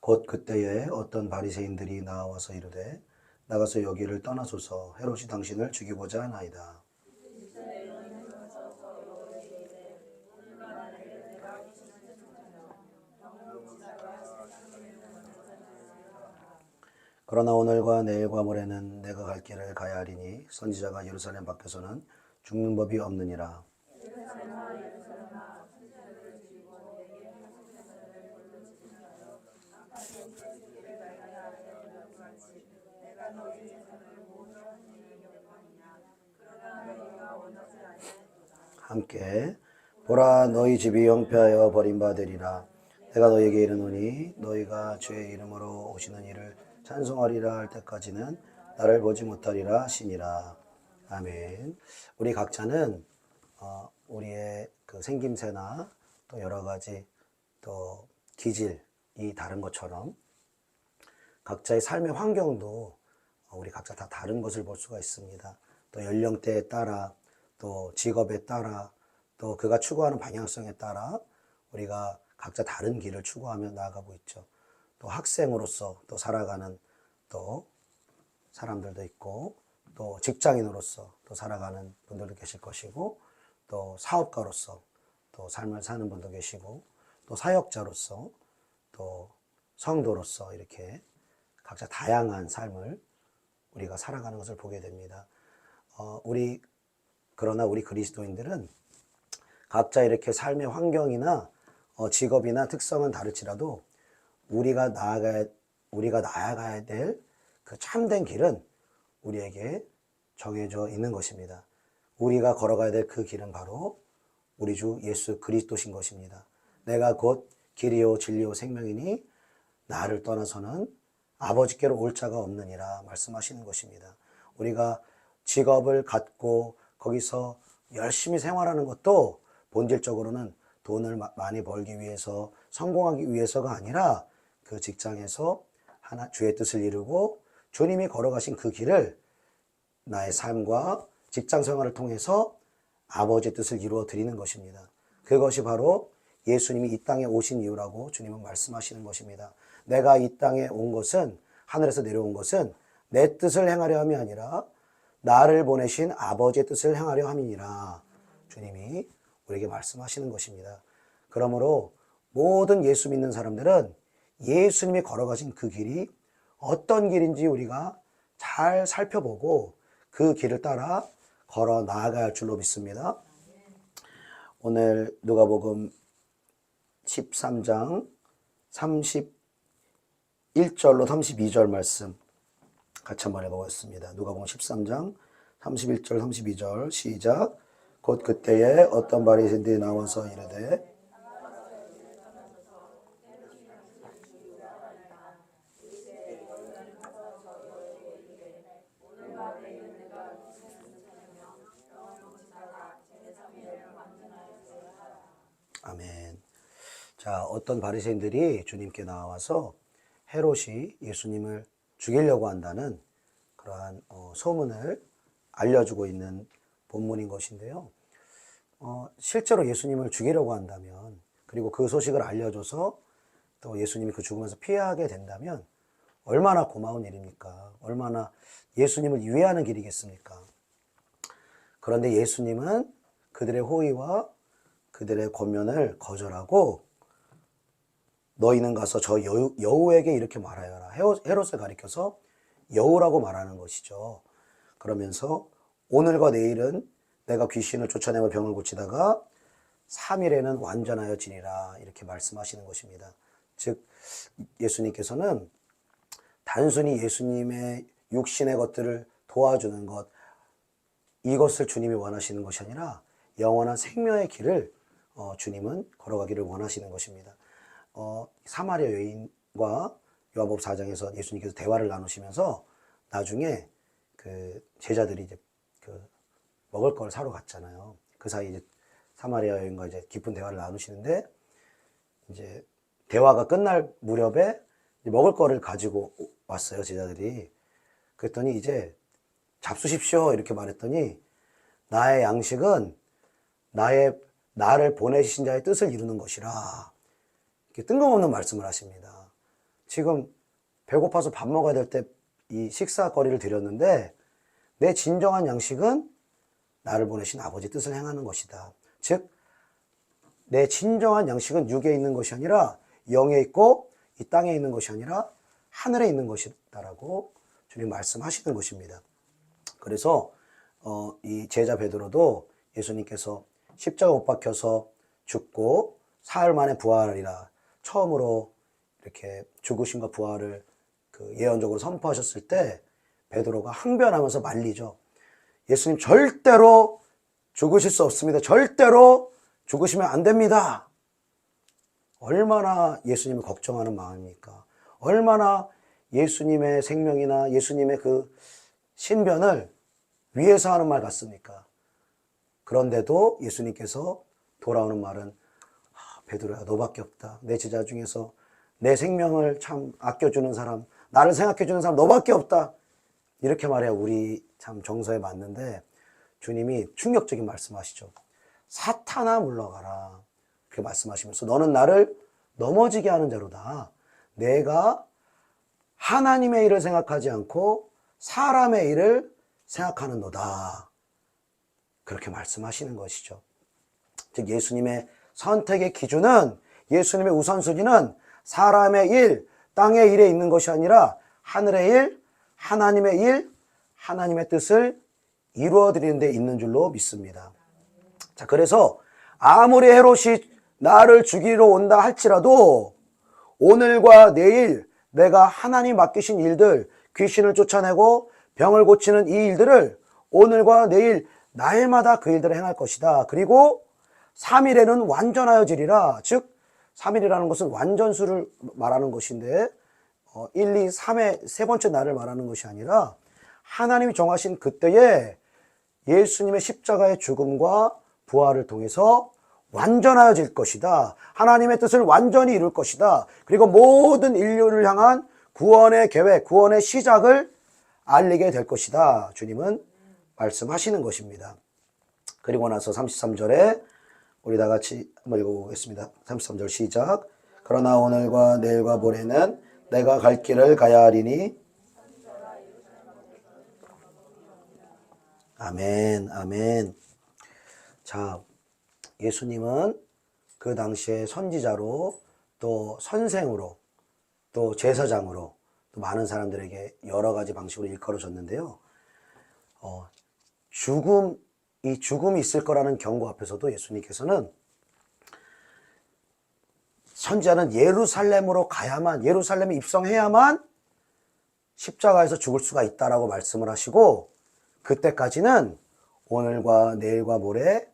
곧 그때에 어떤 바리새인들이 나와서 이르되 나가서 여기를 떠나소서 헤롯이 당신을 죽이고자 하나이다. 그러나 오늘과 내일과 모레는 내가 갈 길을 가야 하리니 선지자가 예루살렘 밖에서는 죽는 법이 없느니라. 함께 보라 너희 집이 영폐하여 버림받으리라. 내가 너희에게 이르노니 너희가 주의 이름으로 오시는 이를 찬송하리라 할 때까지는 나를 보지 못하리라 하시니라. 아멘. 우리 각자는 우리의 그 생김새나 또 여러 가지 또 기질이 다른 것처럼 각자의 삶의 환경도 우리 각자 다 다른 것을 볼 수가 있습니다. 또 연령대에 따라 또 직업에 따라 또 그가 추구하는 방향성에 따라 우리가 각자 다른 길을 추구하며 나아가고 있죠. 또 학생으로서 또 살아가는 또 사람들도 있고 또 직장인으로서 또 살아가는 분들도 계실 것이고 또 사업가로서 또 삶을 사는 분도 계시고 또 사역자로서 또 성도로서 이렇게 각자 다양한 삶을 우리가 살아가는 것을 보게 됩니다. 그러나 우리 그리스도인들은 각자 이렇게 삶의 환경이나 직업이나 특성은 다를지라도 우리가 나아가야 될 그 참된 길은 우리에게 정해져 있는 것입니다. 우리가 걸어가야 될 그 길은 바로 우리 주 예수 그리스도신 것입니다. 내가 곧 길이요 진리요 생명이니 나를 떠나서는 아버지께로 올 자가 없느니라 말씀하시는 것입니다. 우리가 직업을 갖고 거기서 열심히 생활하는 것도 본질적으로는 돈을 많이 벌기 위해서 성공하기 위해서가 아니라 그 직장에서 주의 뜻을 이루고 주님이 걸어가신 그 길을 나의 삶과 직장 생활을 통해서 아버지의 뜻을 이루어 드리는 것입니다. 그것이 바로 예수님이 이 땅에 오신 이유라고 주님은 말씀하시는 것입니다. 내가 이 땅에 온 것은, 하늘에서 내려온 것은 내 뜻을 행하려 함이 아니라 나를 보내신 아버지의 뜻을 행하려 함이니라 주님이 우리에게 말씀하시는 것입니다. 그러므로 모든 예수 믿는 사람들은 예수님이 걸어가신 그 길이 어떤 길인지 우리가 잘 살펴보고 그 길을 따라 걸어 나아가야 할 줄로 믿습니다. 오늘 누가복음 13장 31절로 32절 말씀 같이 한번 해보겠습니다. 누가복음 13장 31절 32절 시작. 곧 그때에 어떤 바리새인들이 나와서 이르되 아멘. 자, 어떤 바리새인들이 주님께 나와서 헤롯이 예수님을 죽이려고 한다는 그러한 소문을 알려주고 있는 본문인 것인데요. 실제로 예수님을 죽이려고 한다면, 그리고 그 소식을 알려줘서 또 예수님이 그 죽음에서 피하게 된다면 얼마나 고마운 일입니까? 얼마나 예수님을 위하는 길이겠습니까? 그런데 예수님은 그들의 호의와 그들의 권면을 거절하고 너희는 가서 저 여우에게 이렇게 말하여라. 헤롯을 가리켜서 여우라고 말하는 것이죠. 그러면서 오늘과 내일은 내가 귀신을 쫓아내며 병을 고치다가 3일에는 완전하여지리라 이렇게 말씀하시는 것입니다. 즉 예수님께서는 단순히 예수님의 육신의 것들을 도와주는 것, 이것을 주님이 원하시는 것이 아니라 영원한 생명의 길을 주님은 걸어가기를 원하시는 것입니다. 사마리아 여인과 요한복음 4장에서 예수님께서 대화를 나누시면서 나중에 그 제자들이 이제 그 먹을 걸 사러 갔잖아요. 그 사이 이제 사마리아 여인과 이제 깊은 대화를 나누시는데 이제 대화가 끝날 무렵에 먹을 거를 가지고 왔어요, 제자들이. 그랬더니 이제 잡수십시오 이렇게 말했더니 나의 양식은 나를 보내신 자의 뜻을 이루는 것이라 이렇게 뜬금없는 말씀을 하십니다. 지금 배고파서 밥 먹어야 될 때 이 식사거리를 드렸는데 내 진정한 양식은 나를 보내신 아버지 뜻을 행하는 것이다. 즉, 내 진정한 양식은 육에 있는 것이 아니라 영에 있고 이 땅에 있는 것이 아니라 하늘에 있는 것이다라고 주님 말씀하시는 것입니다. 그래서 이 제자 베드로도 예수님께서 십자가 못 박혀서 죽고 사흘 만에 부활하리라 처음으로 이렇게 죽으심과 부활을 그 예언적으로 선포하셨을 때 베드로가 항변하면서 말리죠. 예수님 절대로 죽으실 수 없습니다. 절대로 죽으시면 안 됩니다. 얼마나 예수님을 걱정하는 마음입니까? 얼마나 예수님의 생명이나 예수님의 그 신변을 위해서 하는 말 같습니까? 그런데도 예수님께서 돌아오는 말은 베드로야, 너밖에 없다. 내 제자 중에서 내 생명을 참 아껴주는 사람, 나를 생각해주는 사람 너밖에 없다. 이렇게 말해야 우리 참 정서에 맞는데 주님이 충격적인 말씀하시죠. 사탄아 물러가라. 그렇게 말씀하시면서 너는 나를 넘어지게 하는 자로다. 내가 하나님의 일을 생각하지 않고 사람의 일을 생각하는 너다. 그렇게 말씀하시는 것이죠. 즉 예수님의 선택의 기준은, 예수님의 우선순위는 사람의 일, 땅의 일에 있는 것이 아니라 하늘의 일, 하나님의 일, 하나님의 뜻을 이루어드리는 데 있는 줄로 믿습니다. 자, 그래서 아무리 헤롯이 나를 죽이러 온다 할지라도 오늘과 내일 내가 하나님 맡기신 일들, 귀신을 쫓아내고 병을 고치는 이 일들을 오늘과 내일 날마다 그 일들을 행할 것이다. 그리고 3일에는 완전하여지리라. 즉 3일이라는 것은 완전수를 말하는 것인데 1, 2, 3의 세 번째 날을 말하는 것이 아니라 하나님이 정하신 그때에 예수님의 십자가의 죽음과 부활을 통해서 완전하여질 것이다. 하나님의 뜻을 완전히 이룰 것이다. 그리고 모든 인류를 향한 구원의 계획, 구원의 시작을 알리게 될 것이다. 주님은 말씀하시는 것입니다. 그리고 나서 33절에 우리 다 같이 한번 읽어보겠습니다. 33절 시작. 그러나 오늘과 내일과 모레는 내가 갈 길을 가야 하리니. 아멘, 아멘. 자, 예수님은 그 당시에 선지자로 또 선생으로 또 제사장으로 또 많은 사람들에게 여러 가지 방식으로 일컬어졌는데요. 죽음이 있을 거라는 경고 앞에서도 예수님께서는 선지자는 예루살렘으로 가야만, 예루살렘에 입성해야만 십자가에서 죽을 수가 있다라고 말씀을 하시고 그때까지는 오늘과 내일과 모레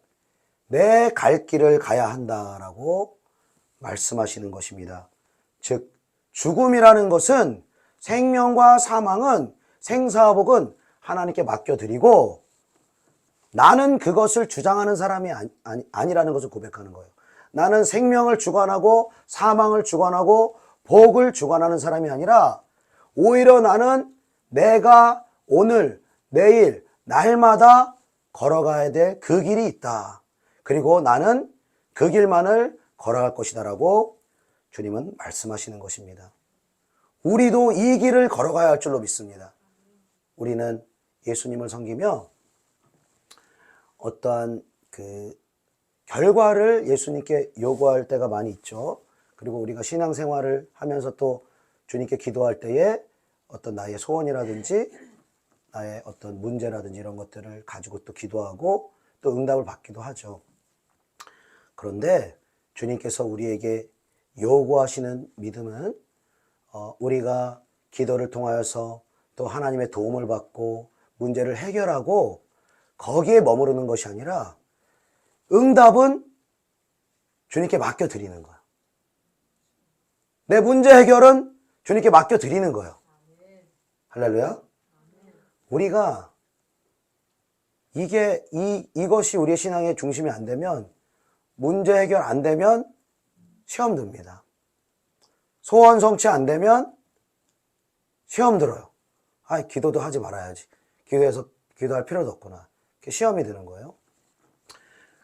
내 갈 길을 가야 한다라고 말씀하시는 것입니다. 즉 죽음이라는 것은 생명과 사망은 생사복은 하나님께 맡겨드리고 나는 그것을 주장하는 사람이 아니라는 것을 고백하는 거예요. 나는 생명을 주관하고 사망을 주관하고 복을 주관하는 사람이 아니라 오히려 나는 내가 오늘, 내일, 날마다 걸어가야 될 그 길이 있다. 그리고 나는 그 길만을 걸어갈 것이다 라고 주님은 말씀하시는 것입니다. 우리도 이 길을 걸어가야 할 줄로 믿습니다. 우리는 예수님을 섬기며 어떠한 그 결과를 예수님께 요구할 때가 많이 있죠. 그리고 우리가 신앙생활을 하면서 또 주님께 기도할 때에 어떤 나의 소원이라든지 나의 어떤 문제라든지 이런 것들을 가지고 또 기도하고 또 응답을 받기도 하죠. 그런데 주님께서 우리에게 요구하시는 믿음은 우리가 기도를 통하여서 또 하나님의 도움을 받고 문제를 해결하고 거기에 머무르는 것이 아니라 응답은 주님께 맡겨드리는 거예요. 내 문제 해결은 주님께 맡겨드리는 거예요. 할렐루야. 우리가 이것이 우리의 신앙의 중심이 안 되면 문제 해결 안 되면 시험 듭니다. 소원 성취 안 되면 시험 들어요. 기도도 하지 말아야지. 기도할 필요도 없구나. 시험이 드는 거예요.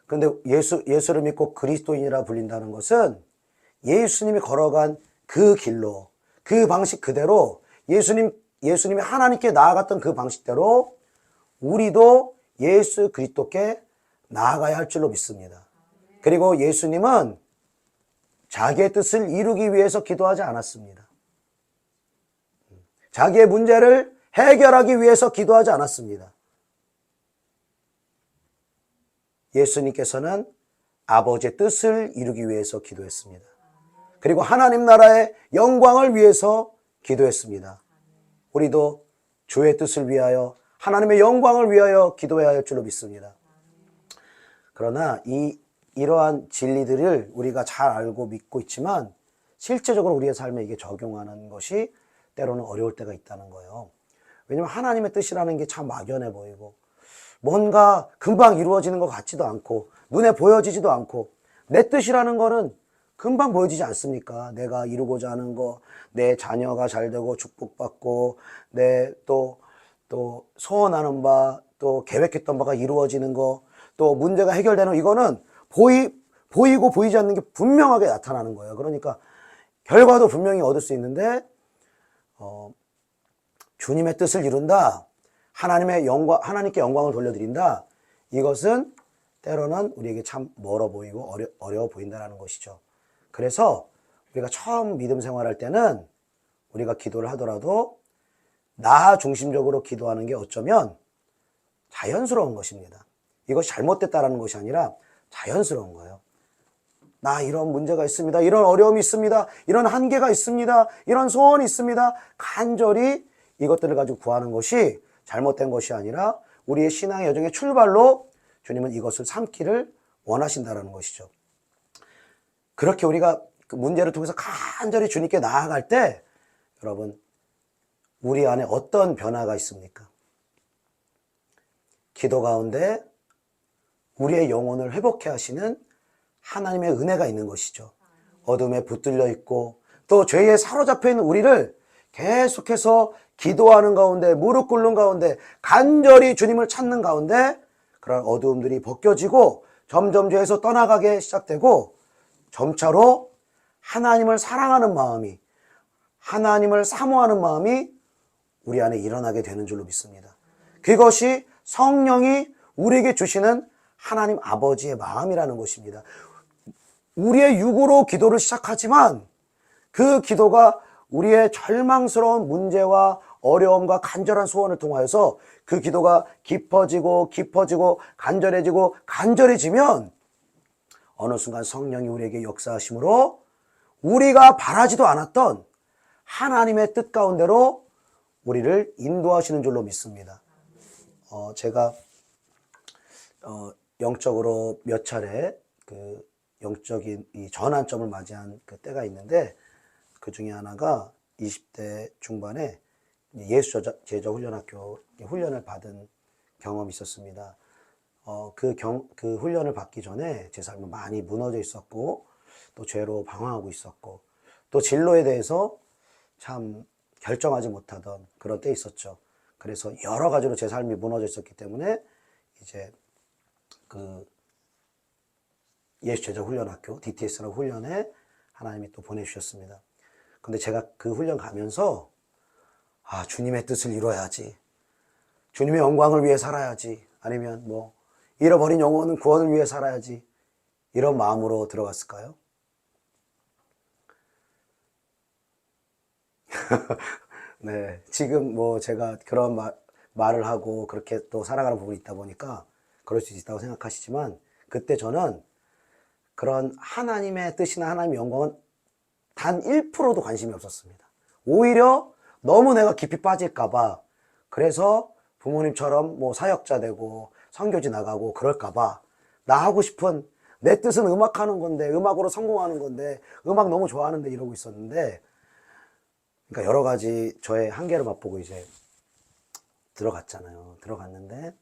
그런데 예수를 믿고 그리스도인이라 불린다는 것은 예수님이 걸어간 그 길로, 그 방식 그대로 예수님이 하나님께 나아갔던 그 방식대로 우리도 예수 그리스도께 나아가야 할 줄로 믿습니다. 그리고 예수님은 자기의 뜻을 이루기 위해서 기도하지 않았습니다. 자기의 문제를 해결하기 위해서 기도하지 않았습니다. 예수님께서는 아버지의 뜻을 이루기 위해서 기도했습니다. 그리고 하나님 나라의 영광을 위해서 기도했습니다. 우리도 주의 뜻을 위하여 하나님의 영광을 위하여 기도해야 할 줄로 믿습니다. 그러나 이러한 진리들을 우리가 잘 알고 믿고 있지만 실제적으로 우리의 삶에 이게 적용하는 것이 때로는 어려울 때가 있다는 거예요. 왜냐하면 하나님의 뜻이라는 게 참 막연해 보이고 뭔가 금방 이루어지는 것 같지도 않고 눈에 보여지지도 않고 내 뜻이라는 거는 금방 보여지지 않습니까? 내가 이루고자 하는 거, 내 자녀가 잘 되고 축복받고 내 또 소원하는 바, 또 계획했던 바가 이루어지는 거, 또 문제가 해결되는 이거는 보이고 보이지 않는 게 분명하게 나타나는 거예요. 그러니까 결과도 분명히 얻을 수 있는데 주님의 뜻을 이룬다, 하나님께 영광을 돌려드린다, 이것은 때로는 우리에게 참 멀어 보이고 어려워 보인다는 것이죠. 그래서 우리가 처음 믿음 생활할 때는 우리가 기도를 하더라도 나 중심적으로 기도하는 게 어쩌면 자연스러운 것입니다. 이것이 잘못됐다는 것이 아니라 자연스러운 거예요. 나 이런 문제가 있습니다. 이런 어려움이 있습니다. 이런 한계가 있습니다. 이런 소원이 있습니다. 간절히 이것들을 가지고 구하는 것이 잘못된 것이 아니라 우리의 신앙의 여정의 출발로 주님은 이것을 삼기를 원하신다는 것이죠. 그렇게 우리가 그 문제를 통해서 간절히 주님께 나아갈 때 여러분 우리 안에 어떤 변화가 있습니까? 기도 가운데 우리의 영혼을 회복해 하시는 하나님의 은혜가 있는 것이죠. 어둠에 붙들려 있고 또 죄에 사로잡혀 있는 우리를 계속해서 기도하는 가운데, 무릎 꿇는 가운데, 간절히 주님을 찾는 가운데 그런 어두움들이 벗겨지고 점점 죄에서 떠나가게 시작되고 점차로 하나님을 사랑하는 마음이, 하나님을 사모하는 마음이 우리 안에 일어나게 되는 줄로 믿습니다. 그것이 성령이 우리에게 주시는 하나님 아버지의 마음이라는 것입니다. 우리의 육으로 기도를 시작하지만 그 기도가 우리의 절망스러운 문제와 어려움과 간절한 소원을 통하여서 그 기도가 깊어지고 간절해지면 어느 순간 성령이 우리에게 역사하심으로 우리가 바라지도 않았던 하나님의 뜻 가운데로 우리를 인도하시는 줄로 믿습니다. 제가 영적으로 몇 차례 그 영적인 이 전환점을 맞이한 그 때가 있는데 그 중에 하나가 20대 중반에 예수 제자 훈련학교 훈련을 받은 경험이 있었습니다. 그 훈련을 받기 전에 제 삶은 많이 무너져 있었고 또 죄로 방황하고 있었고 또 진로에 대해서 참 결정하지 못하던 그런 때 있었죠. 그래서 여러 가지로 제 삶이 무너져 있었기 때문에 이제 그 예수 제자 훈련학교 DTS라는 훈련에 하나님이 또 보내주셨습니다. 근데 제가 그 훈련 가면서 주님의 뜻을 이뤄야지, 주님의 영광을 위해 살아야지, 아니면 뭐 잃어버린 영혼은 구원을 위해 살아야지, 이런 마음으로 들어갔을까요? 네, 지금 뭐 제가 그런 말을 하고 그렇게 또 살아가는 부분이 있다 보니까 그럴 수 있다고 생각하시지만 그때 저는 그런 하나님의 뜻이나 하나님의 영광은 단 1%도 관심이 없었습니다. 오히려 너무 내가 깊이 빠질까봐, 그래서 부모님처럼 뭐 사역자 되고 선교지 나가고 그럴까봐 나 하고 싶은, 내 뜻은 음악하는 건데, 음악으로 성공하는 건데, 음악 너무 좋아하는데 이러고 있었는데, 그러니까 여러 가지 저의 한계를 맛보고 이제 들어갔잖아요. 들어갔는데,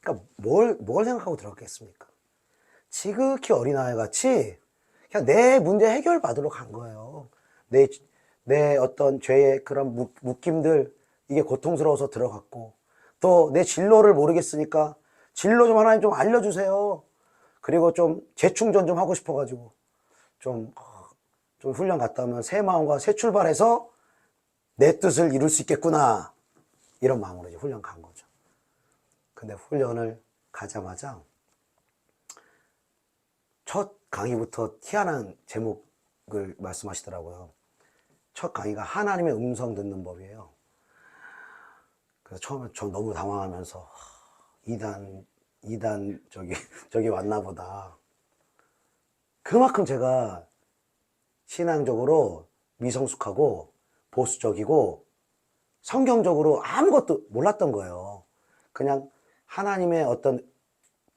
그러니까 뭘 생각하고 들어갔겠습니까? 지극히 어린아이 같이 그냥 내 문제 해결 받으러 간 거예요. 내 어떤 죄의 그런 묶임들, 이게 고통스러워서 들어갔고, 또 내 진로를 모르겠으니까 진로 좀 하나님 좀 알려주세요. 그리고 좀 재충전 좀 하고 싶어가지고 좀 훈련 갔다 오면 새 마음과 새 출발해서 내 뜻을 이룰 수 있겠구나. 이런 마음으로 이제 훈련 간 거죠. 근데 훈련을 가자마자 첫 강의부터 희한한 제목을 말씀하시더라고요. 첫 강의가 하나님의 음성 듣는 법이에요. 그래서 처음에 저 너무 당황하면서 이단 저기 왔나 보다. 그만큼 제가 신앙적으로 미성숙하고 보수적이고 성경적으로 아무것도 몰랐던 거예요. 그냥 하나님의 어떤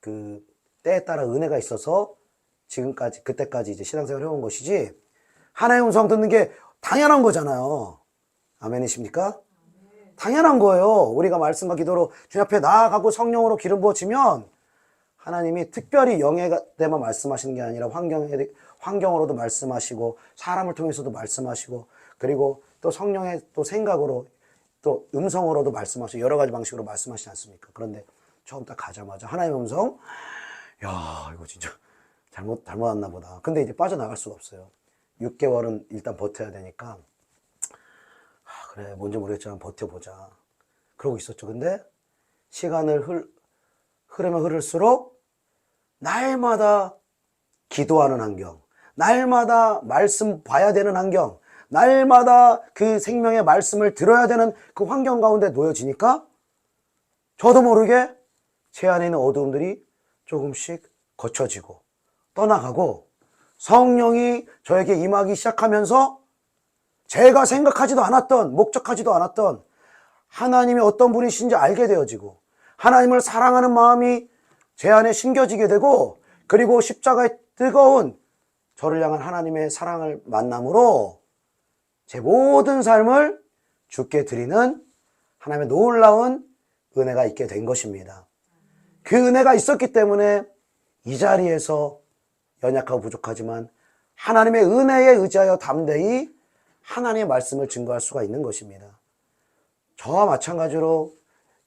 그 때에 따라 은혜가 있어서 지금까지 그때까지 이제 신앙생활을 해온 것이지 하나님의 음성 듣는 게 당연한 거잖아요. 아멘이십니까? 당연한 거예요. 우리가 말씀과 기도로 주님 앞에 나아가고 성령으로 기름 부어지면 하나님이 특별히 영예 때만 말씀하시는 게 아니라 환경으로도 말씀하시고 사람을 통해서도 말씀하시고 그리고 또 성령의 또 생각으로 또 음성으로도 말씀하시고 여러 가지 방식으로 말씀하시지 않습니까? 그런데 처음 딱 가자마자 하나님의 음성, 야 이거 진짜 잘못 왔나 보다. 근데 이제 빠져나갈 수가 없어요. 6개월은 일단 버텨야 되니까 그래 뭔지 모르겠지만 버텨보자 그러고 있었죠. 근데 시간을 흐르면 흐를수록 날마다 기도하는 환경, 날마다 말씀 봐야 되는 환경, 날마다 그 생명의 말씀을 들어야 되는 그 환경 가운데 놓여지니까 저도 모르게 제 안에 있는 어두움들이 조금씩 거쳐지고 떠나가고 성령이 저에게 임하기 시작하면서 제가 생각하지도 않았던, 목적하지도 않았던 하나님이 어떤 분이신지 알게 되어지고 하나님을 사랑하는 마음이 제 안에 심겨지게 되고 그리고 십자가의 뜨거운 저를 향한 하나님의 사랑을 만남으로 제 모든 삶을 주께 드리는 하나님의 놀라운 은혜가 있게 된 것입니다. 그 은혜가 있었기 때문에 이 자리에서 연약하고 부족하지만 하나님의 은혜에 의지하여 담대히 하나님의 말씀을 증거할 수가 있는 것입니다. 저와 마찬가지로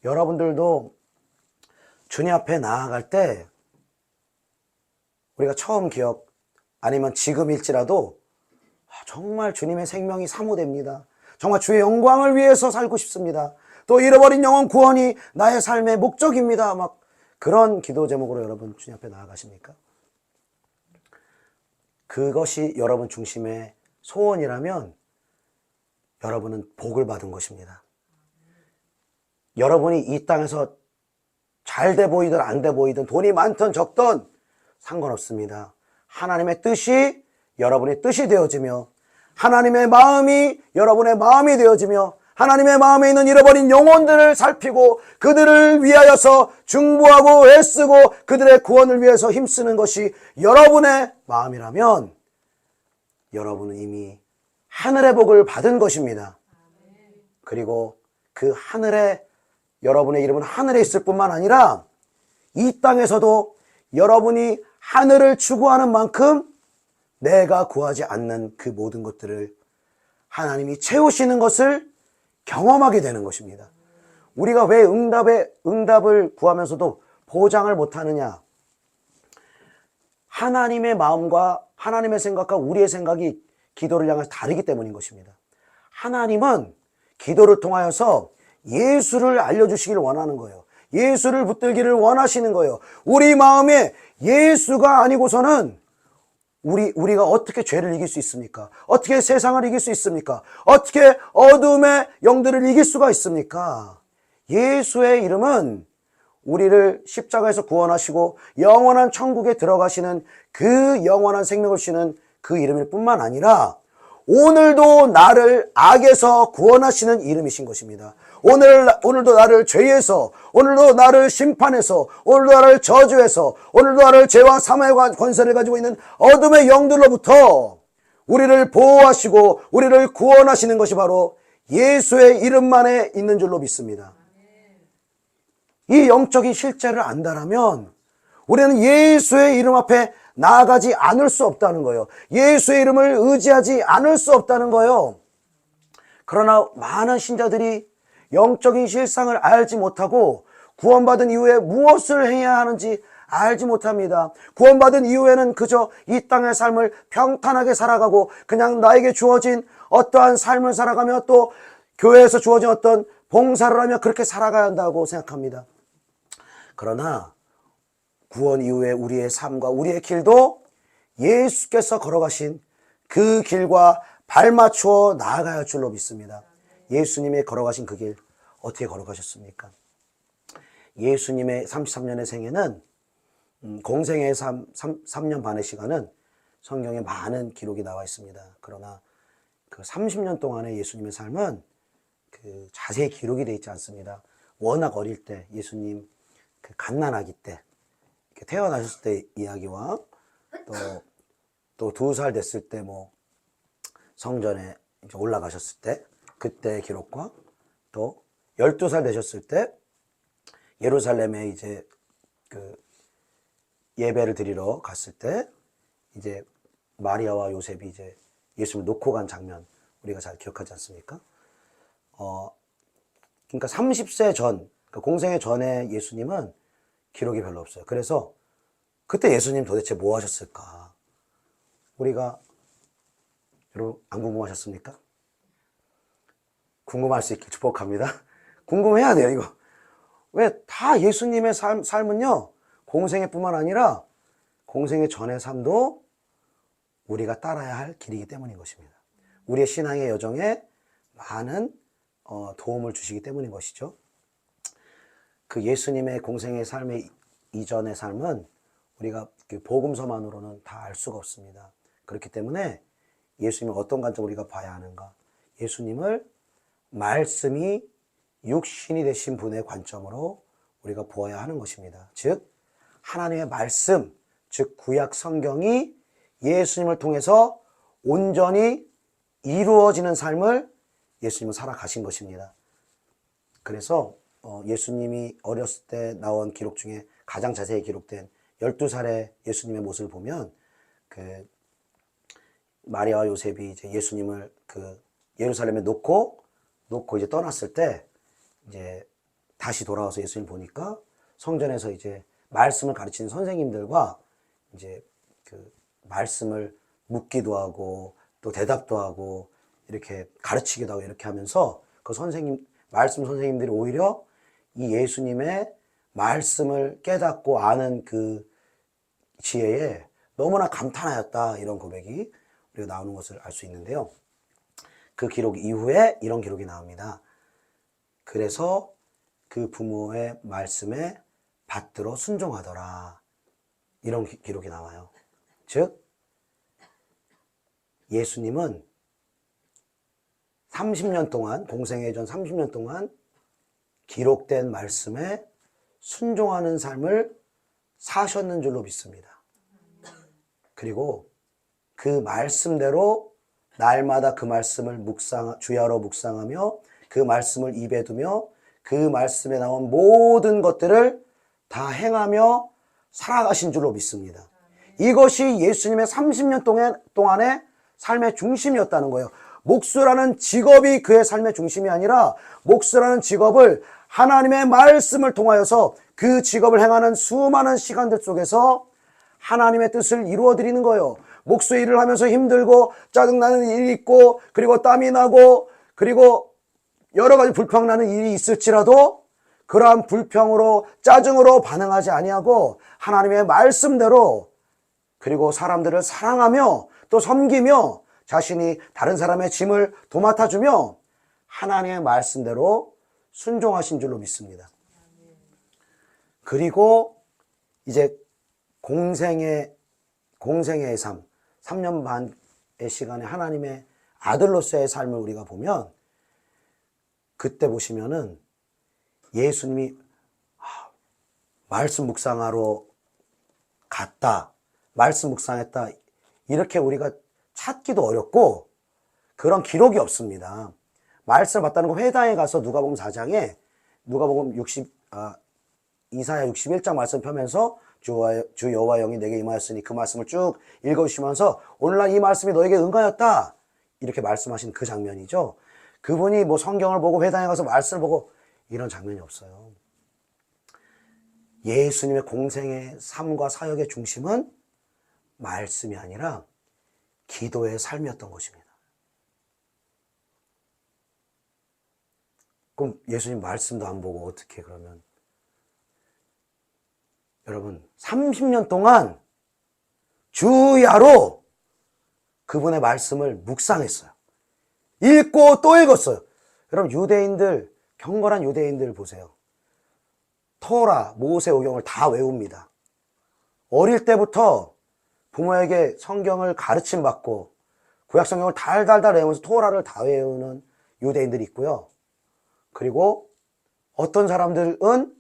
여러분들도 주님 앞에 나아갈 때 우리가 처음 기억 아니면 지금일지라도 정말 주님의 생명이 사모됩니다. 정말 주의 영광을 위해서 살고 싶습니다. 또 잃어버린 영혼 구원이 나의 삶의 목적입니다. 막 그런 기도 제목으로 여러분 주님 앞에 나아가십니까? 그것이 여러분 중심의 소원이라면 여러분은 복을 받은 것입니다. 여러분이 이 땅에서 잘 돼 보이든 안 돼 보이든 돈이 많든 적든 상관없습니다. 하나님의 뜻이 여러분의 뜻이 되어지며 하나님의 마음이 여러분의 마음이 되어지며 하나님의 마음에 있는 잃어버린 영혼들을 살피고 그들을 위하여서 중보하고 애쓰고 그들의 구원을 위해서 힘쓰는 것이 여러분의 마음이라면 여러분은 이미 하늘의 복을 받은 것입니다. 그리고 그 하늘에 여러분의 이름은 하늘에 있을 뿐만 아니라 이 땅에서도 여러분이 하늘을 추구하는 만큼 내가 구하지 않는 그 모든 것들을 하나님이 채우시는 것을 경험하게 되는 것입니다. 우리가 왜 응답을 구하면서도 보장을 못하느냐? 하나님의 마음과 하나님의 생각과 우리의 생각이 기도를 향해서 다르기 때문인 것입니다. 하나님은 기도를 통하여서 예수를 알려주시기를 원하는 거예요. 예수를 붙들기를 원하시는 거예요. 우리 마음에 예수가 아니고서는 우리가 어떻게 죄를 이길 수 있습니까? 어떻게 세상을 이길 수 있습니까? 어떻게 어둠의 영들을 이길 수가 있습니까? 예수의 이름은 우리를 십자가에서 구원하시고 영원한 천국에 들어가시는 그 영원한 생명을 주시는 그 이름일 뿐만 아니라 오늘도 나를 악에서 구원하시는 이름이신 것입니다. 오늘도 나를 죄에서, 오늘도 나를 심판해서, 오늘도 나를 저주해서, 오늘도 나를 죄와 사망의 권세를 가지고 있는 어둠의 영들로부터 우리를 보호하시고 우리를 구원하시는 것이 바로 예수의 이름만에 있는 줄로 믿습니다. 이 영적인 실제를 안다라면 우리는 예수의 이름 앞에 나아가지 않을 수 없다는 거예요. 예수의 이름을 의지하지 않을 수 없다는 거예요. 그러나 많은 신자들이 영적인 실상을 알지 못하고 구원받은 이후에 무엇을 해야 하는지 알지 못합니다. 구원받은 이후에는 그저 이 땅의 삶을 평탄하게 살아가고 그냥 나에게 주어진 어떠한 삶을 살아가며 또 교회에서 주어진 어떤 봉사를 하며 그렇게 살아가야 한다고 생각합니다. 그러나 구원 이후에 우리의 삶과 우리의 길도 예수께서 걸어가신 그 길과 발맞추어 나아가야 할 줄로 믿습니다. 예수님의 걸어가신 그 길 어떻게 걸어가셨습니까? 예수님의 33년의 생애는 공생의 3년 반의 시간은 성경에 많은 기록이 나와 있습니다. 그러나 그 30년 동안의 예수님의 삶은 그 자세히 기록이 되어 있지 않습니다. 워낙 어릴 때 예수님 그 갓난아기 때 태어나셨을 때 이야기와 또 2살 됐을 때 뭐 성전에 이제 올라가셨을 때 그때 기록과 또 12살 되셨을 때 예루살렘에 이제 그 예배를 드리러 갔을 때 이제 마리아와 요셉이 이제 예수님을 놓고 간 장면 우리가 잘 기억하지 않습니까? 그러니까 30세 전, 그러니까 공생의 전에 예수님은 기록이 별로 없어요. 그래서 그때 예수님 도대체 뭐 하셨을까? 우리가 여러분 안 궁금하셨습니까? 궁금할 수 있길 축복합니다. 궁금해야 돼요, 이거. 왜 다 예수님의 삶은요, 공생애 뿐만 아니라 공생애 전의 삶도 우리가 따라야 할 길이기 때문인 것입니다. 우리의 신앙의 여정에 많은 도움을 주시기 때문인 것이죠. 그 예수님의 공생의 삶의 이전의 삶은 우리가 그 복음서만으로는 다 알 수가 없습니다. 그렇기 때문에 예수님을 어떤 관점으로 우리가 봐야 하는가? 예수님을 말씀이 육신이 되신 분의 관점으로 우리가 보아야 하는 것입니다. 즉 하나님의 말씀, 즉 구약 성경이 예수님을 통해서 온전히 이루어지는 삶을 예수님은 살아가신 것입니다. 그래서 예수님이 어렸을 때 나온 기록 중에 가장 자세히 기록된 12살의 예수님의 모습을 보면 그 마리아와 요셉이 이제 예수님을 그 예루살렘에 놓고 이제 떠났을 때 이제 다시 돌아와서 예수님 보니까 성전에서 이제 말씀을 가르치는 선생님들과 이제 그 말씀을 묻기도 하고 또 대답도 하고 이렇게 가르치기도 하고 이렇게 하면서 그 말씀 선생님들이 오히려 이 예수님의 말씀을 깨닫고 아는 그 지혜에 너무나 감탄하였다, 이런 고백이 우리가 나오는 것을 알 수 있는데요. 그 기록 이후에 이런 기록이 나옵니다. 그래서 그 부모의 말씀에 받들어 순종하더라, 이런 기록이 나와요. 즉 예수님은 30년 동안, 공생애 전 30년 동안 기록된 말씀에 순종하는 삶을 사셨는 줄로 믿습니다. 그리고 그 말씀대로 날마다 그 말씀을 주야로 묵상하며 그 말씀을 입에 두며 그 말씀에 나온 모든 것들을 다 행하며 살아가신 줄로 믿습니다. 이것이 예수님의 30년 동안의 삶의 중심이었다는 거예요. 목수라는 직업이 그의 삶의 중심이 아니라 목수라는 직업을 하나님의 말씀을 통하여서 그 직업을 행하는 수많은 시간들 속에서 하나님의 뜻을 이루어 드리는 거예요. 목수의 일을 하면서 힘들고 짜증나는 일이 있고 그리고 땀이 나고 그리고 여러 가지 불평나는 일이 있을지라도 그러한 불평으로 짜증으로 반응하지 아니하고 하나님의 말씀대로 그리고 사람들을 사랑하며 또 섬기며 자신이 다른 사람의 짐을 도맡아주며 하나님의 말씀대로 순종하신 줄로 믿습니다. 그리고 이제 공생의 삶, 3년 반의 시간에 하나님의 아들로서의 삶을 우리가 보면 그때 보시면은 예수님이 말씀 묵상하러 갔다, 말씀 묵상했다, 이렇게 우리가 찾기도 어렵고 그런 기록이 없습니다. 말씀을 받다는 건 회당에 가서 누가복음 4장에 이사야 61장 말씀 펴면서 주 여호와 영이 내게 임하였으니 그 말씀을 쭉 읽어주시면서 오늘날 이 말씀이 너에게 응하였다, 이렇게 말씀하신 그 장면이죠. 그분이 뭐 성경을 보고 회당에 가서 말씀을 보고 이런 장면이 없어요. 예수님의 공생의 삶과 사역의 중심은 말씀이 아니라 기도의 삶이었던 것입니다. 그럼 예수님 말씀도 안 보고 어떻게 그러면? 여러분 30년 동안 주야로 그분의 말씀을 묵상했어요. 읽고 또 읽었어요. 여러분 유대인들, 경건한 유대인들 보세요. 토라, 모세오경을 다 외웁니다. 어릴 때부터 부모에게 성경을 가르침받고 구약성경을 달달달 외우면서 토라를 다 외우는 유대인들이 있고요. 그리고 어떤 사람들은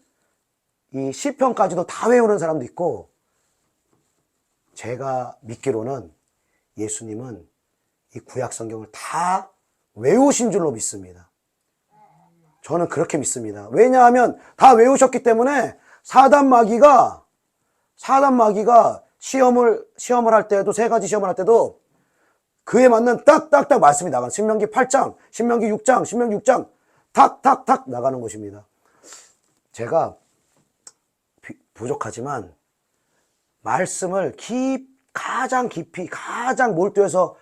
이 시편까지도 다 외우는 사람도 있고, 제가 믿기로는 예수님은 이 구약성경을 다 외우신 줄로 믿습니다. 저는 그렇게 믿습니다. 왜냐하면 다 외우셨기 때문에 사단 마귀가 시험을 할 때도, 세 가지 시험을 할 때도 그에 맞는 딱딱딱 말씀이 나가는, 신명기 8장, 신명기 6장, 신명기 6장 탁탁탁 나가는 것입니다. 제가 부족하지만 말씀을 가장 깊이, 가장 몰두해서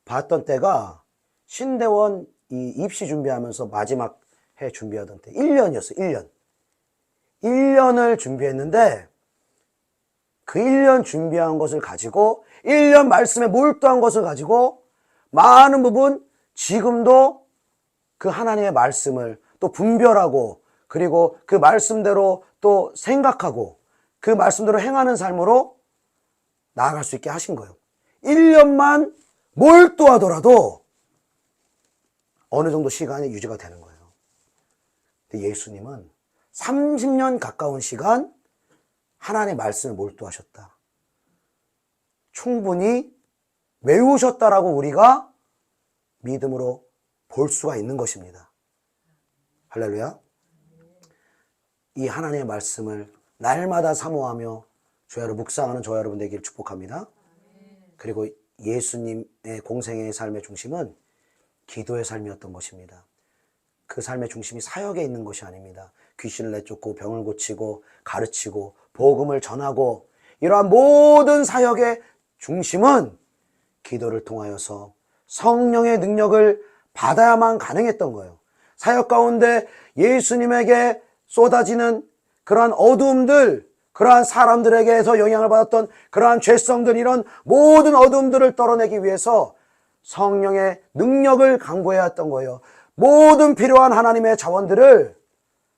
봤던 때가 신대원 이 입시 준비하면서 마지막 해 준비하던 때 1년이었어요. 1년. 1년을 준비했는데 그 1년 준비한 것을 가지고 1년 말씀에 몰두한 것을 가지고 많은 부분 지금도 그 하나님의 말씀을 또 분별하고, 그리고 그 말씀대로 또 생각하고 그 말씀대로 행하는 삶으로 나아갈 수 있게 하신 거예요. 1년만 몰두하더라도 어느 정도 시간이 유지가 되는 거예요. 근데 예수님은 30년 가까운 시간 하나님의 말씀에 몰두하셨다. 충분히 외우셨다라고 우리가 믿음으로 볼 수가 있는 것입니다. 할렐루야. 이 하나님의 말씀을 날마다 사모하며 주야로 묵상하는 저와 여러분 되기를 축복합니다. 그리고 예수님의 공생애의 삶의 중심은 기도의 삶이었던 것입니다. 그 삶의 중심이 사역에 있는 것이 아닙니다. 귀신을 내쫓고 병을 고치고 가르치고 복음을 전하고, 이러한 모든 사역의 중심은 기도를 통하여서 성령의 능력을 받아야만 가능했던 거예요. 사역 가운데 예수님에게 쏟아지는 그러한 어두움들, 그러한 사람들에게서 영향을 받았던 그러한 죄성들, 이런 모든 어두움들을 떨어내기 위해서 성령의 능력을 강구해야 했던 거예요. 모든 필요한 하나님의 자원들을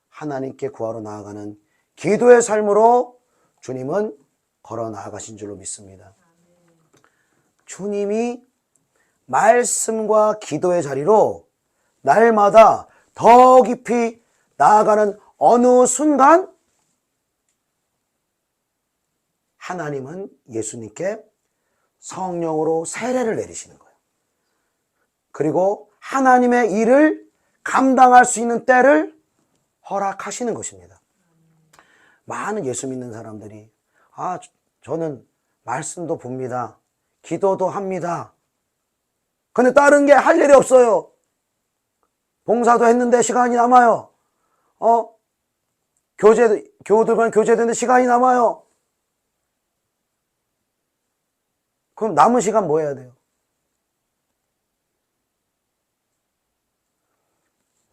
하나님께 구하러 나아가는 기도의 삶으로 주님은 걸어 나아가신 줄로 믿습니다. 주님이 말씀과 기도의 자리로 날마다 더 깊이 나아가는 어느 순간 하나님은 예수님께 성령으로 세례를 내리시는 거예요. 그리고 하나님의 일을 감당할 수 있는 때를 허락하시는 것입니다. 많은 예수 믿는 사람들이 저는 말씀도 봅니다. 기도도 합니다. 근데 다른 게 할 일이 없어요. 봉사도 했는데 시간이 남아요. 교우들과는 교제되는데 시간이 남아요. 그럼 남은 시간 뭐 해야 돼요?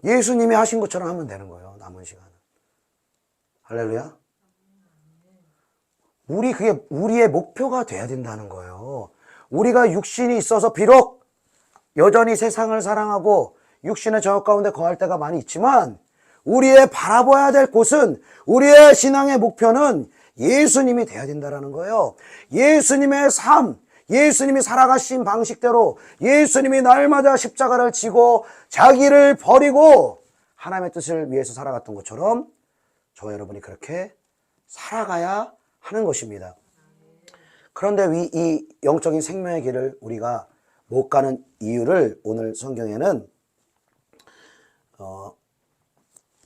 예수님이 하신 것처럼 하면 되는 거예요. 남은 시간은. 할렐루야. 그게 우리의 목표가 돼야 된다는 거예요. 우리가 육신이 있어서 비록 여전히 세상을 사랑하고 육신의 저녁 가운데 거할 때가 많이 있지만, 우리의 바라봐야 될 곳은, 우리의 신앙의 목표는 예수님이 돼야 된다는 거예요. 예수님의 삶, 예수님이 살아가신 방식대로 예수님이 날마다 십자가를 지고 자기를 버리고 하나님의 뜻을 위해서 살아갔던 것처럼 저와 여러분이 그렇게 살아가야 하는 것입니다. 그런데 이 영적인 생명의 길을 우리가 못 가는 이유를 오늘 성경에는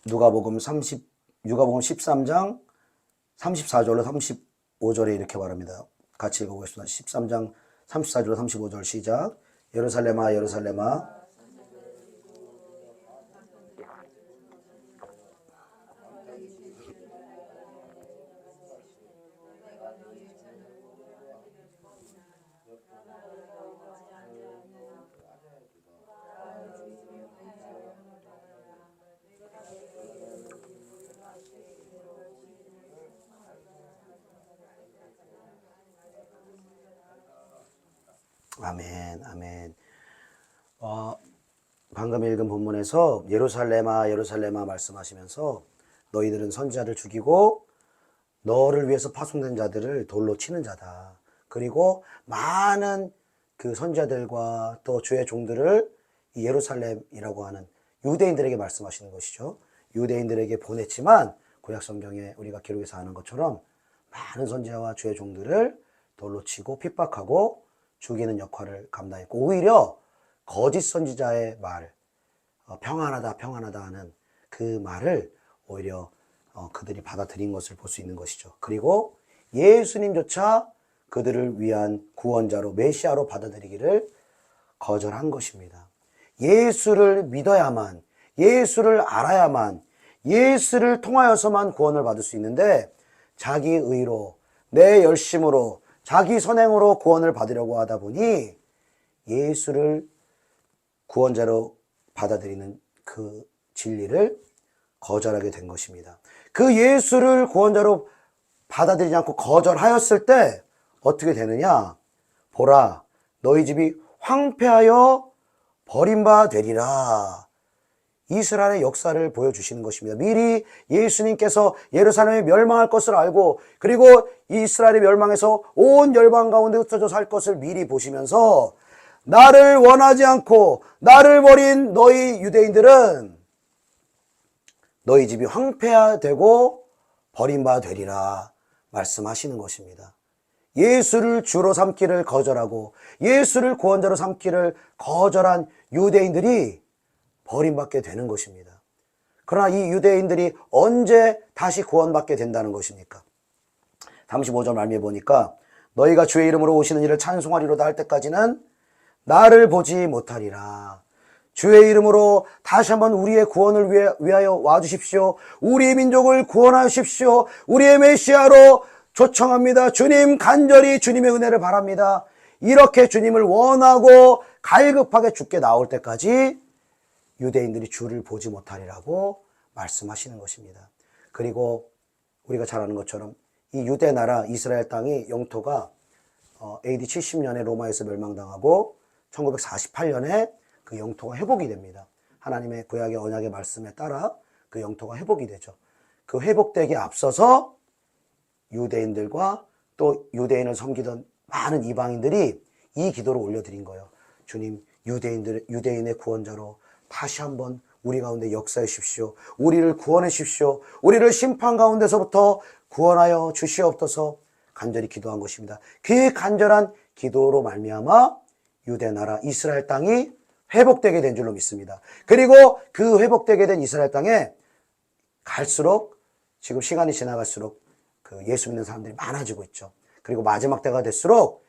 누가복음 13장 34절로 35절에 이렇게 말합니다. 같이 읽어보겠습니다. 13장 34절로 35절 시작. 예루살렘아 예루살렘아 아멘, 아멘. 방금 읽은 본문에서 예루살렘아, 예루살렘아 말씀하시면서 너희들은 선지자를 죽이고 너를 위해서 파송된 자들을 돌로 치는 자다. 그리고 많은 그 선지자들과 또 주의 종들을 이 예루살렘이라고 하는 유대인들에게 말씀하시는 것이죠. 유대인들에게 보냈지만 구약 성경에 우리가 기록해서 아는 것처럼 많은 선지자와 주의 종들을 돌로 치고 핍박하고 죽이는 역할을 감당했고, 오히려 거짓 선지자의 말, 평안하다 평안하다 하는 그 말을 오히려 그들이 받아들인 것을 볼 수 있는 것이죠. 그리고 예수님조차 그들을 위한 구원자로 메시아로 받아들이기를 거절한 것입니다. 예수를 믿어야만, 예수를 알아야만, 예수를 통하여서만 구원을 받을 수 있는데 자기 의로, 내 열심으로, 자기 선행으로 구원을 받으려고 하다 보니 예수를 구원자로 받아들이는 그 진리를 거절하게 된 것입니다. 그 예수를 구원자로 받아들이지 않고 거절하였을 때 어떻게 되느냐? 보라, 너희 집이 황폐하여 버림바 되리라. 이스라엘의 역사를 보여주시는 것입니다. 미리 예수님께서 예루살렘이 멸망할 것을 알고, 그리고 이스라엘이 멸망해서 온 열방 가운데 흩어져 살 것을 미리 보시면서 나를 원하지 않고 나를 버린 너희 유대인들은 너희 집이 황폐화되고 버림바 되리라 말씀하시는 것입니다. 예수를 주로 삼기를 거절하고 예수를 구원자로 삼기를 거절한 유대인들이 버림받게 되는 것입니다. 그러나 이 유대인들이 언제 다시 구원받게 된다는 것입니까? 35절 말미에 보니까 너희가 주의 이름으로 오시는 이를 찬송하리로다 할 때까지는 나를 보지 못하리라. 주의 이름으로 다시 한번 우리의 구원을 위하여 와주십시오. 우리의 민족을 구원하십시오. 우리의 메시아로 초청합니다. 주님, 간절히 주님의 은혜를 바랍니다. 이렇게 주님을 원하고 갈급하게 주께 나올 때까지 유대인들이 주를 보지 못하리라고 말씀하시는 것입니다. 그리고 우리가 잘 아는 것처럼 이 유대 나라 이스라엘 땅이 영토가 AD 70년에 로마에서 멸망당하고 1948년에 그 영토가 회복이 됩니다. 하나님의 구약의 언약의 말씀에 따라 그 영토가 회복이 되죠. 그 회복되기에 앞서서 유대인들과 또 유대인을 섬기던 많은 이방인들이 이 기도를 올려드린 거예요. 주님, 유대인의 구원자로 다시 한번 우리 가운데 역사해 주십시오. 우리를 구원해 주십시오. 우리를 심판 가운데서부터 구원하여 주시옵소서 간절히 기도한 것입니다. 그 간절한 기도로 말미암아 유대 나라 이스라엘 땅이 회복되게 된 줄로 믿습니다. 그리고 그 회복되게 된 이스라엘 땅에 갈수록 지금 시간이 지나갈수록 그 예수 믿는 사람들이 많아지고 있죠. 그리고 마지막 때가 될수록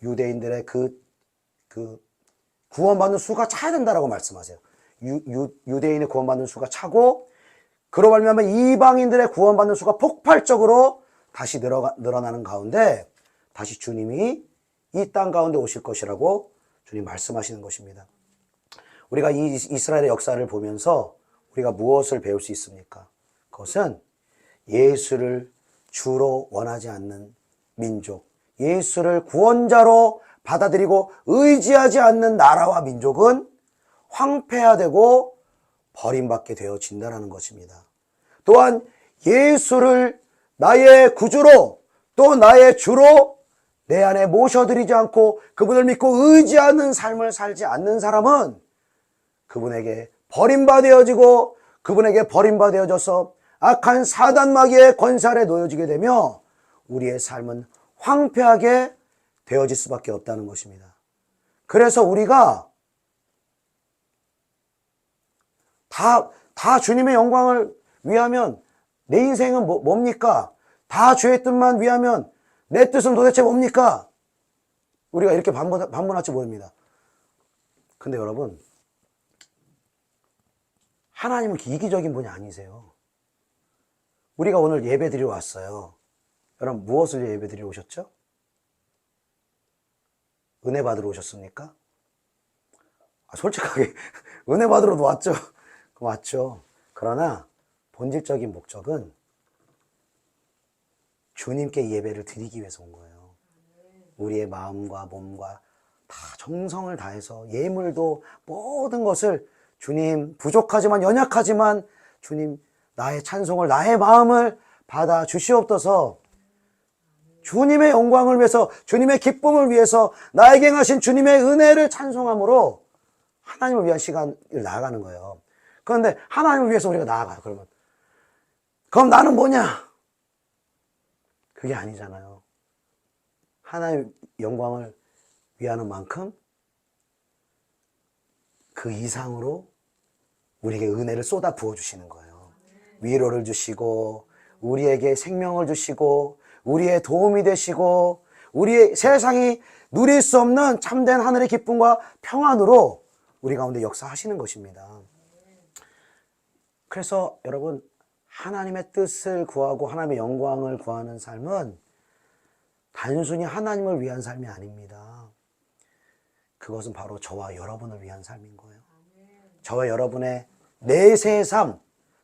유대인들의 그 구원받는 수가 차야 된다라고 말씀하세요. 유대인의 구원받는 수가 차고, 그로 말미암아 이방인들의 구원받는 수가 폭발적으로 다시 늘어나는 가운데 다시 주님이 이 땅 가운데 오실 것이라고 주님 말씀하시는 것입니다. 우리가 이 이스라엘의 역사를 보면서 우리가 무엇을 배울 수 있습니까? 그것은 예수를 주로 원하지 않는 민족, 예수를 구원자로 받아들이고 의지하지 않는 나라와 민족은 황폐화되고 버림받게 되어진다는 것입니다. 또한 예수를 나의 구주로 또 나의 주로 내 안에 모셔드리지 않고 그분을 믿고 의지하는 삶을 살지 않는 사람은 그분에게 버림받아지고 그분에게 버림받아져서 악한 사단 마귀의 권세 아래 놓여지게 되며 우리의 삶은 황폐하게 되어질 수밖에 없다는 것입니다. 그래서 우리가 다 주님의 영광을 위하면 내 인생은 뭡니까? 다 주의 뜻만 위하면 내 뜻은 도대체 뭡니까? 우리가 이렇게 반문할지 모릅니다. 근데 여러분, 하나님은 이기적인 분이 아니세요. 우리가 오늘 예배 드리러 왔어요. 여러분, 무엇을 예배 드리러 오셨죠? 은혜 받으러 오셨습니까? 솔직하게 은혜 받으러도 왔죠. 맞죠. 그러나 본질적인 목적은 주님께 예배를 드리기 위해서 온 거예요. 우리의 마음과 몸과 다 정성을 다해서 예물도 모든 것을 주님 부족하지만 연약하지만 주님 나의 찬송을 나의 마음을 받아 주시옵소서. 주님의 영광을 위해서 주님의 기쁨을 위해서 나에게 행하신 주님의 은혜를 찬송함으로 하나님을 위한 시간을 나아가는 거예요. 그런데 하나님을 위해서 우리가 나아가요. 그럼 나는 뭐냐? 그게 아니잖아요. 하나님의 영광을 위하는 만큼 그 이상으로 우리에게 은혜를 쏟아 부어주시는 거예요. 위로를 주시고 우리에게 생명을 주시고 우리의 도움이 되시고 우리의 세상이 누릴 수 없는 참된 하늘의 기쁨과 평안으로 우리 가운데 역사하시는 것입니다. 그래서 여러분 하나님의 뜻을 구하고 하나님의 영광을 구하는 삶은 단순히 하나님을 위한 삶이 아닙니다. 그것은 바로 저와 여러분을 위한 삶인 거예요. 저와 여러분의 내세의 삶,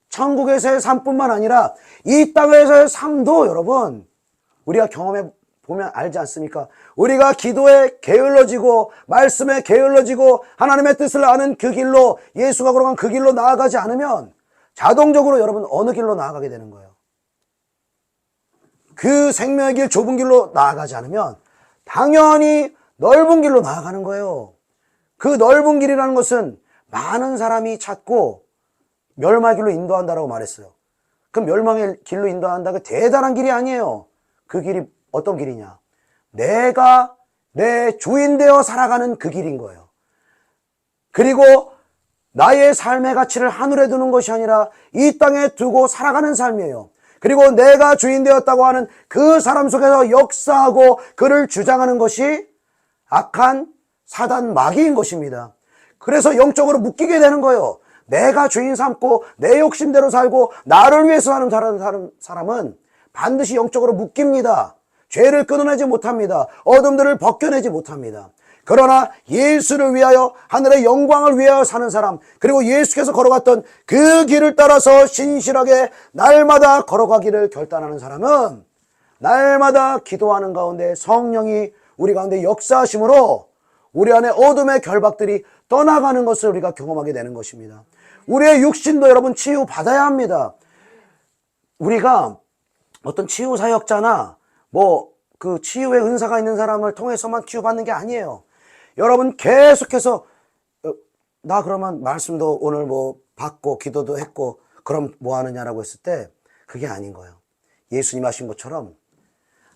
천국에서의 삶뿐만 아니라 이 땅에서의 삶도 여러분 우리가 경험해 보면 알지 않습니까? 우리가 기도에 게을러지고 말씀에 게을러지고 하나님의 뜻을 아는 그 길로 예수가 걸어간 그 길로 나아가지 않으면 자동적으로 여러분 어느 길로 나아가게 되는 거예요. 그 생명의 길 좁은 길로 나아가지 않으면 당연히 넓은 길로 나아가는 거예요. 그 넓은 길이라는 것은 많은 사람이 찾고 멸망의 길로 인도한다라고 말했어요. 그럼 멸망의 길로 인도한다 그 대단한 길이 아니에요. 그 길이 어떤 길이냐? 내가 내 주인 되어 살아가는 그 길인 거예요. 그리고 나의 삶의 가치를 하늘에 두는 것이 아니라 이 땅에 두고 살아가는 삶이에요. 그리고 내가 주인 되었다고 하는 그 사람 속에서 역사하고 그를 주장하는 것이 악한 사단 마귀인 것입니다. 그래서 영적으로 묶이게 되는 거예요. 내가 주인 삼고 내 욕심대로 살고 나를 위해서 사는 사람은 반드시 영적으로 묶입니다. 죄를 끊어내지 못합니다. 어둠들을 벗겨내지 못합니다. 그러나 예수를 위하여 하늘의 영광을 위하여 사는 사람, 그리고 예수께서 걸어갔던 그 길을 따라서 신실하게 날마다 걸어가기를 결단하는 사람은 날마다 기도하는 가운데 성령이 우리 가운데 역사하심으로 우리 안에 어둠의 결박들이 떠나가는 것을 우리가 경험하게 되는 것입니다. 우리의 육신도 여러분 치유받아야 합니다. 우리가 어떤 치유 사역자나 그 치유의 은사가 있는 사람을 통해서만 치유받는 게 아니에요. 여러분 계속해서 나 그러면 말씀도 오늘 받고 기도도 했고 그럼 뭐 하느냐라고 했을 때 그게 아닌 거예요. 예수님 하신 것처럼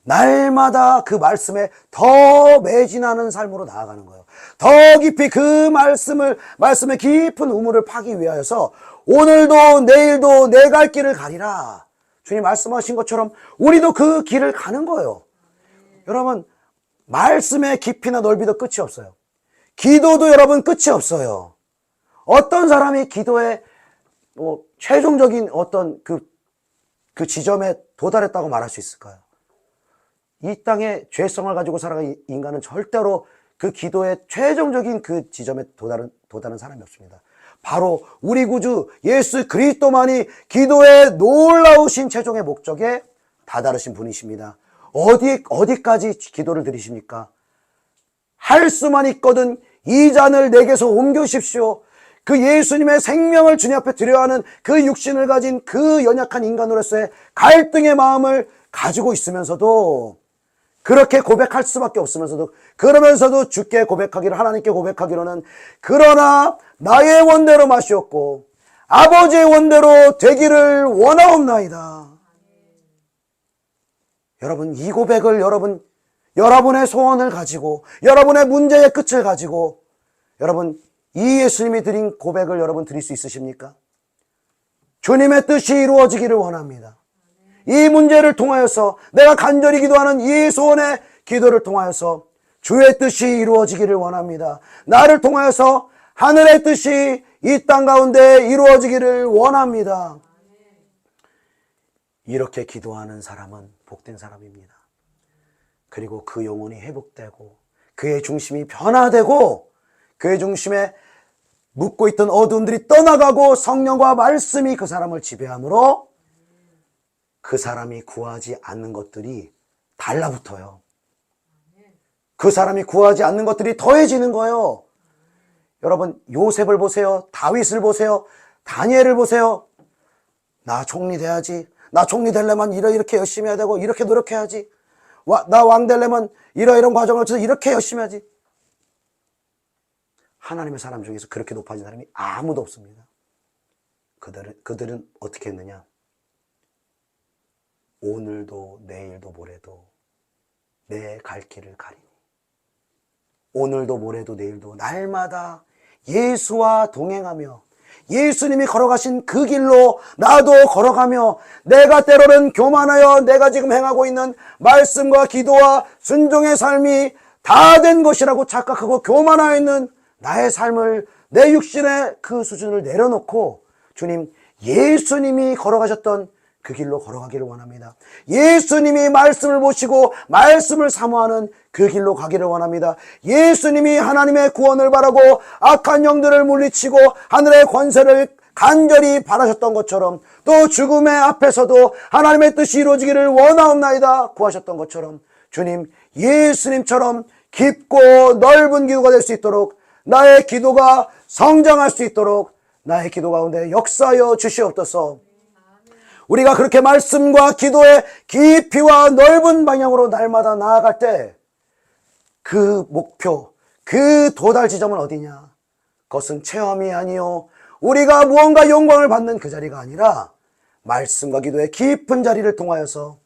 날마다 그 말씀에 더 매진하는 삶으로 나아가는 거예요. 더 깊이 그 말씀의 깊은 우물을 파기 위하여서 오늘도 내일도 내 갈 길을 가리라. 주님 말씀하신 것처럼 우리도 그 길을 가는 거예요. 여러분 말씀의 깊이나 넓이도 끝이 없어요. 기도도 여러분 끝이 없어요. 어떤 사람이 기도에 최종적인 어떤 그 지점에 도달했다고 말할 수 있을까요? 이 땅에 죄성을 가지고 살아가는 인간은 절대로 그 기도의 최종적인 그 지점에 도달한 사람이 없습니다. 바로 우리 구주 예수 그리스도만이 기도의 놀라우신 최종의 목적에 다다르신 분이십니다. 어디까지 기도를 드리십니까? 할 수만 있거든 이 잔을 내게서 옮겨주십시오. 그 예수님의 생명을 주님 앞에 드려야 하는 그 육신을 가진 그 연약한 인간으로서의 갈등의 마음을 가지고 있으면서도 그렇게 고백할 수밖에 없으면서도 그러면서도 주께 고백하기를 하나님께 고백하기로는 그러나 나의 원대로 마시옵고 아버지의 원대로 되기를 원하옵나이다. 여러분 이 고백을 여러분의 소원을 가지고 여러분의 문제의 끝을 가지고 여러분 이 예수님이 드린 고백을 여러분 드릴 수 있으십니까? 주님의 뜻이 이루어지기를 원합니다. 이 문제를 통하여서 내가 간절히 기도하는 이 소원의 기도를 통하여서 주의 뜻이 이루어지기를 원합니다. 나를 통하여서 하늘의 뜻이 이 땅 가운데 이루어지기를 원합니다. 이렇게 기도하는 사람은 복된 사람입니다. 그리고 그 영혼이 회복되고 그의 중심이 변화되고 그의 중심에 묻고 있던 어둠들이 떠나가고 성령과 말씀이 그 사람을 지배함으로 그 사람이 구하지 않는 것들이 달라붙어요. 그 사람이 구하지 않는 것들이 더해지는 거예요. 여러분, 요셉을 보세요. 다윗을 보세요. 다니엘을 보세요. 나 총리 돼야지. 나 총리 되려면 이렇게 열심히 해야 되고 이렇게 노력해야지. 나 왕 되려면 이런 과정을 거쳐서 이렇게 열심히 해야지. 하나님의 사람 중에서 그렇게 높아진 사람이 아무도 없습니다. 그들은 어떻게 했느냐? 오늘도 내일도 모레도 내 갈 길을 가리니. 오늘도 모레도 내일도 날마다 예수와 동행하며 예수님이 걸어가신 그 길로 나도 걸어가며 내가 때로는 교만하여 내가 지금 행하고 있는 말씀과 기도와 순종의 삶이 다 된 것이라고 착각하고 교만하여 있는 나의 삶을 내 육신의 그 수준을 내려놓고 주님, 예수님이 걸어가셨던 그 길로 걸어가기를 원합니다. 예수님이 말씀을 보시고 말씀을 사모하는 그 길로 가기를 원합니다. 예수님이 하나님의 구원을 바라고 악한 영들을 물리치고 하늘의 권세를 간절히 바라셨던 것처럼 또 죽음의 앞에서도 하나님의 뜻이 이루어지기를 원하옵나이다 구하셨던 것처럼 주님, 예수님처럼 깊고 넓은 기도가 될 수 있도록 나의 기도가 성장할 수 있도록 나의 기도 가운데 역사하여 주시옵소서. 우리가 그렇게 말씀과 기도의 깊이와 넓은 방향으로 날마다 나아갈 때 그 목표, 그 도달 지점은 어디냐? 그것은 체험이 아니요 우리가 무언가 영광을 받는 그 자리가 아니라 말씀과 기도의 깊은 자리를 통하여서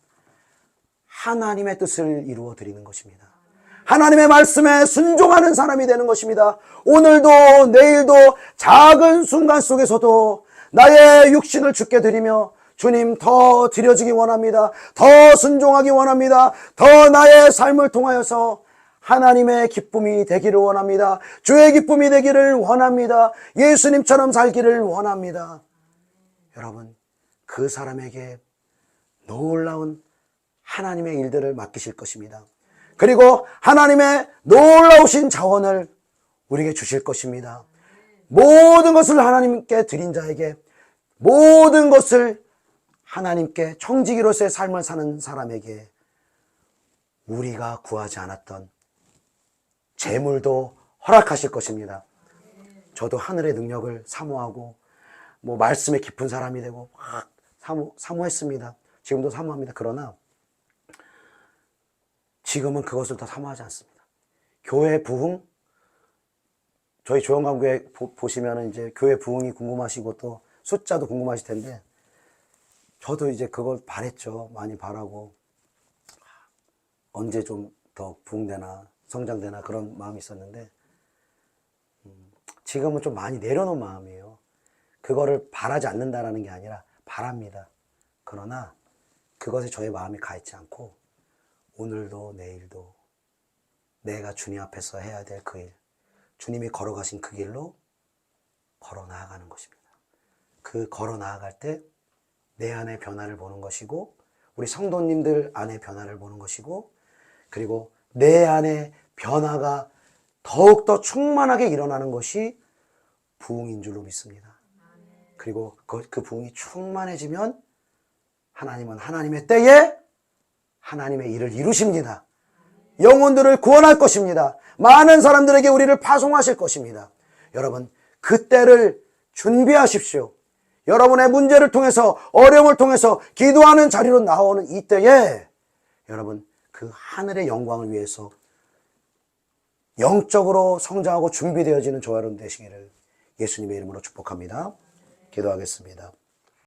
하나님의 뜻을 이루어 드리는 것입니다. 하나님의 말씀에 순종하는 사람이 되는 것입니다. 오늘도 내일도 작은 순간 속에서도 나의 육신을 주께 드리며 주님, 더 드려지기 원합니다. 더 순종하기 원합니다. 더 나의 삶을 통하여서 하나님의 기쁨이 되기를 원합니다. 주의 기쁨이 되기를 원합니다. 예수님처럼 살기를 원합니다. 여러분, 그 사람에게 놀라운 하나님의 일들을 맡기실 것입니다. 그리고 하나님의 놀라우신 자원을 우리에게 주실 것입니다. 모든 것을 하나님께 드린 자에게 모든 것을 하나님께 청지기로서의 삶을 사는 사람에게 우리가 구하지 않았던 재물도 허락하실 것입니다. 저도 하늘의 능력을 사모하고 말씀에 깊은 사람이 되고 막 사모했습니다. 지금도 사모합니다. 그러나 지금은 그것을 더 사모하지 않습니다. 교회 부흥, 저희 조영광교회 보시면 이제 교회 부흥이 궁금하시고 또 숫자도 궁금하실 텐데 저도 이제 그걸 바랬죠. 많이 바라고 언제 좀 더 부흥되나 성장되나 그런 마음이 있었는데 지금은 좀 많이 내려놓은 마음이에요. 그거를 바라지 않는다라는 게 아니라 바랍니다. 그러나 그것에 저의 마음이 가 있지 않고 오늘도 내일도 내가 주님 앞에서 해야 될 그 일, 주님이 걸어가신 그 길로 걸어 나아가는 것입니다. 그 걸어 나아갈 때 내 안에 변화를 보는 것이고 우리 성도님들 안에 변화를 보는 것이고 그리고 내 안에 변화가 더욱더 충만하게 일어나는 것이 부흥인 줄로 믿습니다. 그리고 그 부흥이 충만해지면 하나님은 하나님의 때에 하나님의 일을 이루십니다. 영혼들을 구원할 것입니다. 많은 사람들에게 우리를 파송하실 것입니다. 여러분, 그 때를 준비하십시오. 여러분의 문제를 통해서 어려움을 통해서 기도하는 자리로 나오는 이 때에 여러분 그 하늘의 영광을 위해서 영적으로 성장하고 준비되어지는 저와 여러분 되시기를 예수님의 이름으로 축복합니다. 기도하겠습니다.